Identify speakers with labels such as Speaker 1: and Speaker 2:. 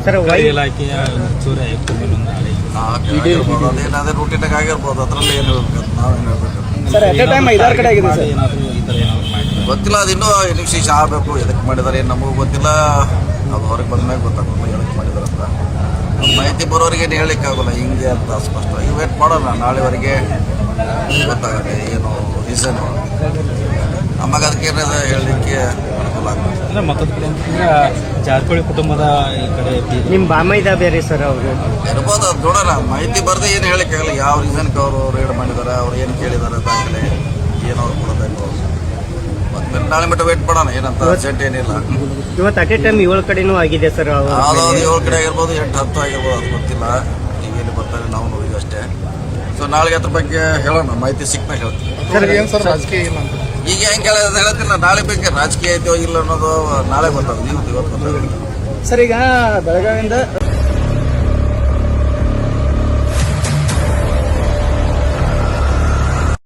Speaker 1: Sir
Speaker 2: ಇಲಾಖೆಯ ಹೆಚ್ಚುವರಿ ಆಯುಕ್ತರ ಮೇಲೆ ಒಂದು ದಾಳಿ
Speaker 3: ಅದೇನಾದ್ರೆ ರೂಟೀನಾಗ ಆಗಿರ್ಬೋದು, ಅದರಲ್ಲಿ ಏನು ನಾವೇನು ಹೇಳ್ಬೇಕು
Speaker 1: ಸರ್ ಎಟ್ ಎ ಟೈಮ್ 5-6 ಕಡೆ ಆಗಿದೆ ಸರ್.
Speaker 2: ಏನಾದರೂ ಈ ಥರ ಏನಾದರೂ ಮಾಡಿ
Speaker 3: ಗೊತ್ತಿಲ್ಲ. ಅದು ಇನ್ನೂ ಇನ್ವೆಸ್ಟಿಗೇಷನ್ ಆಗಬೇಕು. ಎದಕ್ಕೆ ಮಾಡಿದ್ದಾರೆ ಏನು ನಮಗೂ ಗೊತ್ತಿಲ್ಲ. ಅದು ಹೊರಗೆ ಬಂದ ಮೇಲೆ ಗೊತ್ತಾಗಲ್ಲ ಎದಕ್ಕೆ ಮಾಡಿದಾರೆ ಅಂತ. ಮಾಹಿತಿ ಬರೋರಿಗೆ ಏನು ಹೇಳಲಿಕ್ಕೆ ಆಗೋಲ್ಲ ಹಿಂಗೆ ಅಂತ ಸ್ಪಷ್ಟ. ಈಗ ವೇಟ್ ಮಾಡೋಣ, ನಾಳೆವರೆಗೆ ಗೊತ್ತಾಗುತ್ತೆ ಏನು ರೀಸನು. ನಮಗೆ ಅದಕ್ಕೆ ಹೇಳಲಿಕ್ಕೆ ಅನುಕೂಲ ಆಗುತ್ತೆ.
Speaker 2: ಅಂದರೆ ಮತ್ತೊಂದು ಕಡೆ ಅಂತಂದ್ರೆ ಜಾರಕಿಹೊಳಿ ಕುಟುಂಬದ ಈ ಕಡೆ
Speaker 1: ನಿಮ್ಮ ಬಾಮೈದ ಬೇರೆ ಸರ್ ಅವರು
Speaker 3: ಇರ್ಬೋದು. ಅದು ನೋಡೋಣ, ಮಾಹಿತಿ ಬರದೆ ಏನು ಹೇಳಲಿಕ್ಕೆ ಆಗಲ್ಲ. ಯಾವ ರೀಸನ್ಗೆ ಅವರು ರೇಡ್ ಮಾಡಿದ್ದಾರೆ, ಅವ್ರು ಏನು ಕೇಳಿದ್ದಾರೆ ದಾಖಲೆ ಏನು ಅವ್ರು ಕೊಡಬೇಕು. ಮತ್ತೆ ನಾಳೆ ಮಟ್ಟ ವೇಟ್ ಮಾಡೋಣ, ಏನಂತ ಅರ್ಜೆಂಟ್ ಏನಿಲ್ಲ.
Speaker 1: ಇವತ್ತು ಅಟ್ ಎ ಟೈಮ್ 7 ಕಡೆನೂ ಆಗಿದೆ ಸರ್.
Speaker 3: ಯಾವ್ದಾದ್ರು 7 ಕಡೆ ಆಗಿರ್ಬೋದು, 8-10 ಆಗಿರ್ಬೋದು, ಅದು ಗೊತ್ತಿಲ್ಲ. ಟಿವಿಯಲ್ಲಿ ಬರ್ತಾರೆ, ನಾವು ನೋಡಿದ್ವಿ ಅಷ್ಟೇ. ಸೊ ನಾಳೆಗೆ ಅದ್ರ ಬಗ್ಗೆ ಹೇಳೋಣ, ಮಾಹಿತಿ ಸಿಕ್ಕಾಗ ಹೇಳ್ತೀವಿ.
Speaker 4: ರಾಜಕೀಯ ಇಲ್ಲ ಅಂತ
Speaker 3: ಈಗ ಹೆಂಗೆ ಹೇಳ್ತಿಲ್ಲ, ನಾಳೆ ಬೇಕು ರಾಜಕೀಯ ಐತೋ ಇಲ್ಲ ಅನ್ನೋದು ನಾಳೆ ಗೊತ್ತಾಗುತ್ತೆ. ಇವತ್ತು ಗೊತ್ತಾಗುತ್ತೆ
Speaker 1: ಸರ್ ಈಗ ಬೆಳಗಾವಿಯಿಂದ